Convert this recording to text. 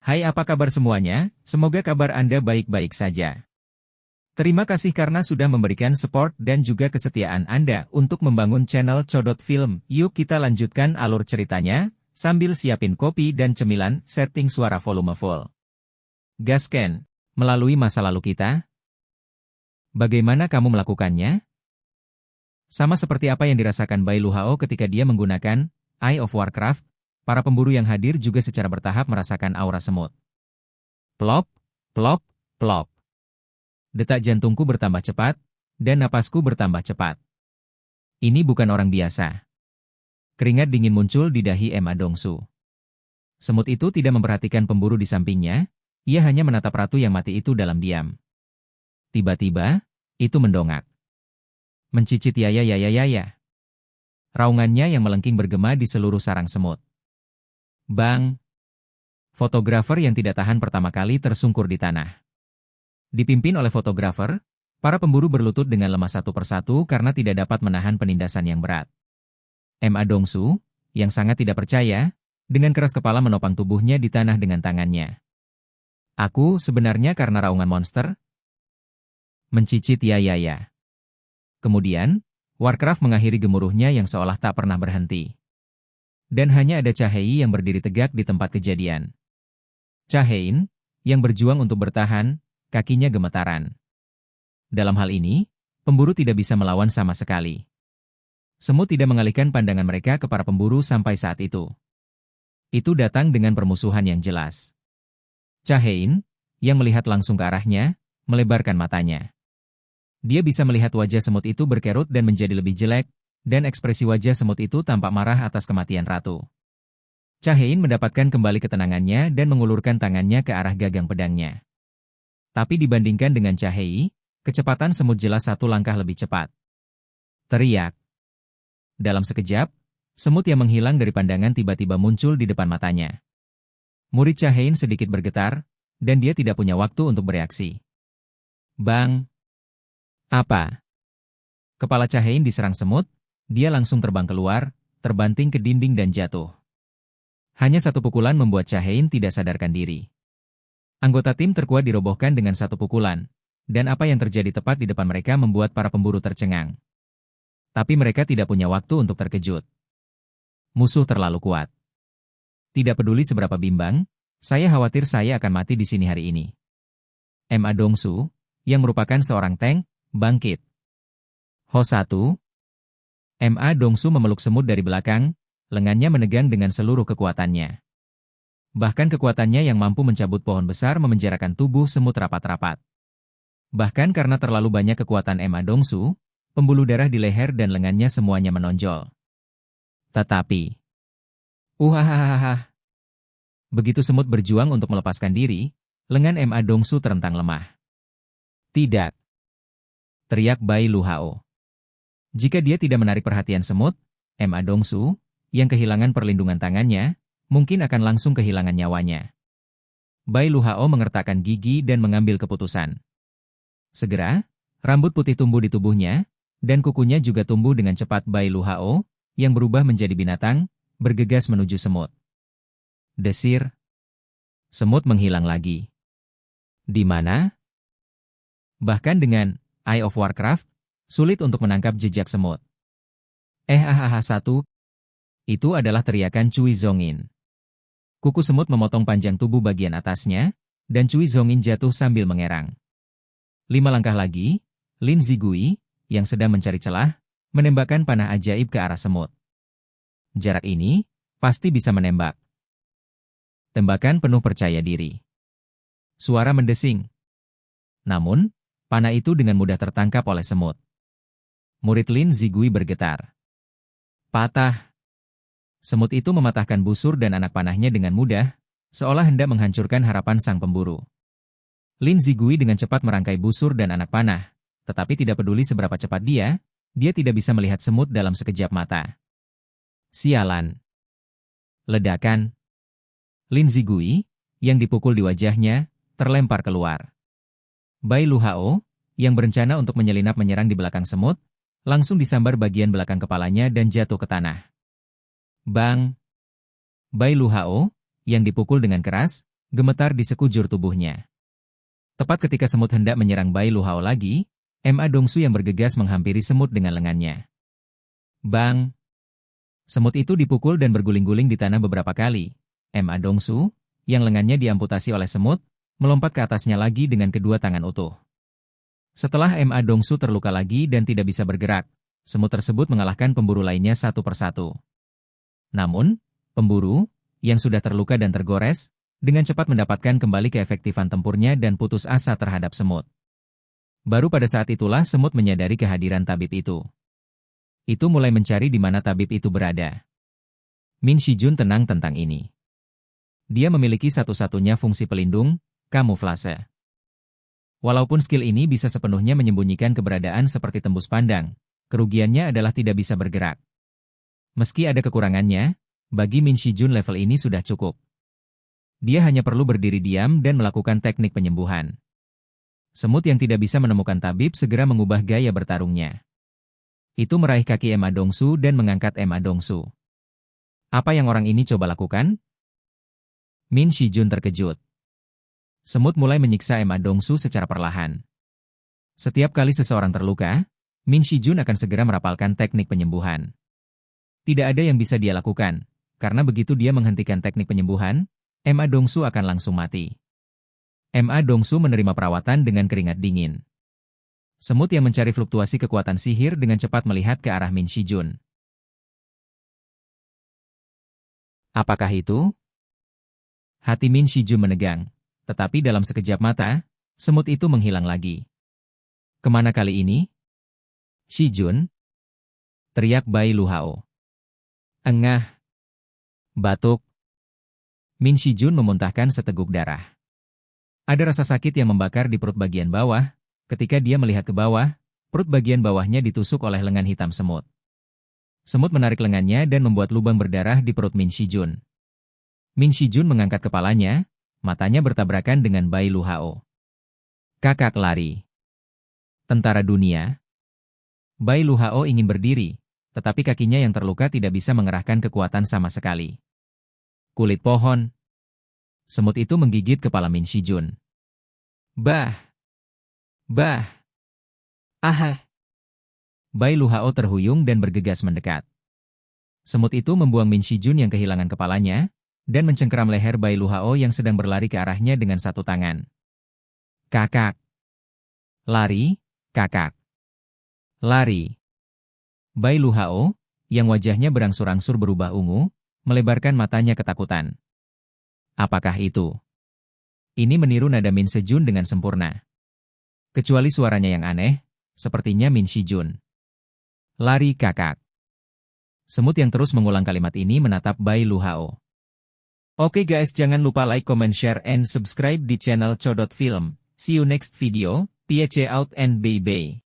Hai, apa kabar semuanya? Semoga kabar Anda baik-baik saja. Terima kasih karena sudah memberikan support dan juga kesetiaan Anda untuk membangun channel Codot Film. Yuk kita lanjutkan alur ceritanya, sambil siapin kopi dan cemilan, setting suara volume full. Gasken, melalui masa lalu kita. Bagaimana kamu melakukannya? Sama seperti apa yang dirasakan Bai Lu Hao ketika dia menggunakan Eye of Warcraft, para pemburu yang hadir juga secara bertahap merasakan aura semut. Plop, plop, plop. Detak jantungku bertambah cepat, dan napasku bertambah cepat. Ini bukan orang biasa. Keringat dingin muncul di dahi Emma Dongsu. Semut itu tidak memperhatikan pemburu di sampingnya, ia hanya menatap ratu yang mati itu dalam diam. Tiba-tiba, itu mendongak. Mencicit yaya. Raungannya yang melengking bergema di seluruh sarang semut. Bang! Fotografer yang tidak tahan pertama kali tersungkur di tanah. Dipimpin oleh fotografer, para pemburu berlutut dengan lemah satu persatu karena tidak dapat menahan penindasan yang berat. Emma Dongsu, yang sangat tidak percaya, dengan keras kepala menopang tubuhnya di tanah dengan tangannya. Aku sebenarnya karena raungan monster? Mencicit yaya. Kemudian, Warcraft mengakhiri gemuruhnya yang seolah tak pernah berhenti. Dan hanya ada Chahei yang berdiri tegak di tempat kejadian. Chahei, yang berjuang untuk bertahan, kakinya gemetaran. Dalam hal ini, pemburu tidak bisa melawan sama sekali. Semut tidak mengalihkan pandangan mereka ke para pemburu sampai saat itu. Itu datang dengan permusuhan yang jelas. Chahei, yang melihat langsung ke arahnya, melebarkan matanya. Dia bisa melihat wajah semut itu berkerut dan menjadi lebih jelek, dan ekspresi wajah semut itu tampak marah atas kematian ratu. Chahei mendapatkan kembali ketenangannya dan mengulurkan tangannya ke arah gagang pedangnya. Tapi dibandingkan dengan Chahei, kecepatan semut jelas satu langkah lebih cepat. Teriak. Dalam sekejap, semut yang menghilang dari pandangan tiba-tiba muncul di depan matanya. Murid Chahei sedikit bergetar, dan dia tidak punya waktu untuk bereaksi. Bang! Apa? Kepala Chahei diserang semut, dia langsung terbang keluar, terbanting ke dinding dan jatuh. Hanya satu pukulan membuat Chahei tidak sadarkan diri. Anggota tim terkuat dirobohkan dengan satu pukulan, dan apa yang terjadi tepat di depan mereka membuat para pemburu tercengang. Tapi mereka tidak punya waktu untuk terkejut. Musuh terlalu kuat. Tidak peduli seberapa bimbang, saya khawatir saya akan mati di sini hari ini. Emma Dongsu, yang merupakan seorang tank, bangkit. Ho 1. Emma Dongsu memeluk semut dari belakang, lengannya menegang dengan seluruh kekuatannya. Bahkan kekuatannya yang mampu mencabut pohon besar memenjarakan tubuh semut rapat-rapat. Bahkan karena terlalu banyak kekuatan Emma Dongsu, pembuluh darah di leher dan lengannya semuanya menonjol. Tetapi, begitu semut berjuang untuk melepaskan diri, lengan Emma Dongsu terentang lemah. Tidak! Teriak Bai Lu Hao. Jika dia tidak menarik perhatian semut, Emma Dongsu, yang kehilangan perlindungan tangannya, mungkin akan langsung kehilangan nyawanya. Bai Lu Hao mengertakkan gigi dan mengambil keputusan. Segera, rambut putih tumbuh di tubuhnya, dan kukunya juga tumbuh dengan cepat. Bai Lu Hao, yang berubah menjadi binatang, bergegas menuju semut. Desir. Semut menghilang lagi. Di mana? Bahkan dengan Eye of Warcraft, sulit untuk menangkap jejak semut. Satu. Itu adalah teriakan Cui Zongin. Kuku semut memotong panjang tubuh bagian atasnya, dan Cui Zongin jatuh sambil mengerang. 5 langkah lagi, Lin Zigui, yang sedang mencari celah, menembakkan panah ajaib ke arah semut. Jarak ini, pasti bisa menembak. Tembakan penuh percaya diri. Suara mendesing. Namun, panah itu dengan mudah tertangkap oleh semut. Murid Lin Zigui bergetar. Patah. Semut itu mematahkan busur dan anak panahnya dengan mudah, seolah hendak menghancurkan harapan sang pemburu. Lin Zigui dengan cepat merangkai busur dan anak panah, tetapi tidak peduli seberapa cepat dia tidak bisa melihat semut dalam sekejap mata. Sialan. Ledakan. Lin Zigui, yang dipukul di wajahnya, terlempar keluar. Bai Lu Hao, yang berencana untuk menyelinap menyerang di belakang semut, langsung disambar bagian belakang kepalanya dan jatuh ke tanah. Bang! Bai Lu Hao, yang dipukul dengan keras, gemetar di sekujur tubuhnya. Tepat ketika semut hendak menyerang Bai Luhao lagi, Ma Dongsu yang bergegas menghampiri semut dengan lengannya. Bang! Semut itu dipukul dan berguling-guling di tanah beberapa kali. Ma Dongsu, yang lengannya diamputasi oleh semut, melompat ke atasnya lagi dengan kedua tangan utuh. Setelah Ma Dongsu terluka lagi dan tidak bisa bergerak, semut tersebut mengalahkan pemburu lainnya satu persatu. Namun, pemburu, yang sudah terluka dan tergores, dengan cepat mendapatkan kembali keefektifan tempurnya dan putus asa terhadap semut. Baru pada saat itulah semut menyadari kehadiran tabib itu. Itu mulai mencari di mana tabib itu berada. Min Shijun tenang tentang ini. Dia memiliki satu-satunya fungsi pelindung, kamuflase. Walaupun skill ini bisa sepenuhnya menyembunyikan keberadaan seperti tembus pandang, kerugiannya adalah tidak bisa bergerak. Meski ada kekurangannya, bagi Min Shijun level ini sudah cukup. Dia hanya perlu berdiri diam dan melakukan teknik penyembuhan. Semut yang tidak bisa menemukan tabib segera mengubah gaya bertarungnya. Itu meraih kaki Ma Dongsu dan mengangkat Ma Dongsu. Apa yang orang ini coba lakukan? Min Shijun terkejut. Semut mulai menyiksa Ma Dongsu secara perlahan. Setiap kali seseorang terluka, Min Shijun akan segera merapalkan teknik penyembuhan. Tidak ada yang bisa dia lakukan, karena begitu dia menghentikan teknik penyembuhan, Ma Dongsu akan langsung mati. Ma Dongsu menerima perawatan dengan keringat dingin. Semut yang mencari fluktuasi kekuatan sihir dengan cepat melihat ke arah Min Shijun. Apakah itu? Hati Min Shijun menegang, tetapi dalam sekejap mata, semut itu menghilang lagi. Kemana kali ini? Shijun? Teriak Bai Luhao. Engah. Batuk. Min Shijun memuntahkan seteguk darah. Ada rasa sakit yang membakar di perut bagian bawah. Ketika dia melihat ke bawah, perut bagian bawahnya ditusuk oleh lengan hitam semut. Semut menarik lengannya dan membuat lubang berdarah di perut Min Shijun. Min Shijun mengangkat kepalanya, matanya bertabrakan dengan Bai Luhao. Kakak lari. Tentara dunia. Bai Luhao ingin berdiri, tetapi kakinya yang terluka tidak bisa mengerahkan kekuatan sama sekali. Kulit pohon. Semut itu menggigit kepala Min Shijun. Bah! Bah! Aha! Bai Luhao terhuyung dan bergegas mendekat. Semut itu membuang Min Shijun yang kehilangan kepalanya, dan mencengkeram leher Bai Luhao yang sedang berlari ke arahnya dengan satu tangan. Kakak! Lari, kakak! Lari! Bai Luhao, yang wajahnya berangsur-angsur berubah ungu, melebarkan matanya ketakutan. Apakah itu? Ini meniru nada Min Shijun dengan sempurna. Kecuali suaranya yang aneh, sepertinya Min Shijun. Lari kakak. Semut yang terus mengulang kalimat ini menatap Bai Luhao. Oke guys, jangan lupa like, comment, share, and subscribe di channel Codot Film. See you next video, peace out and bye-bye.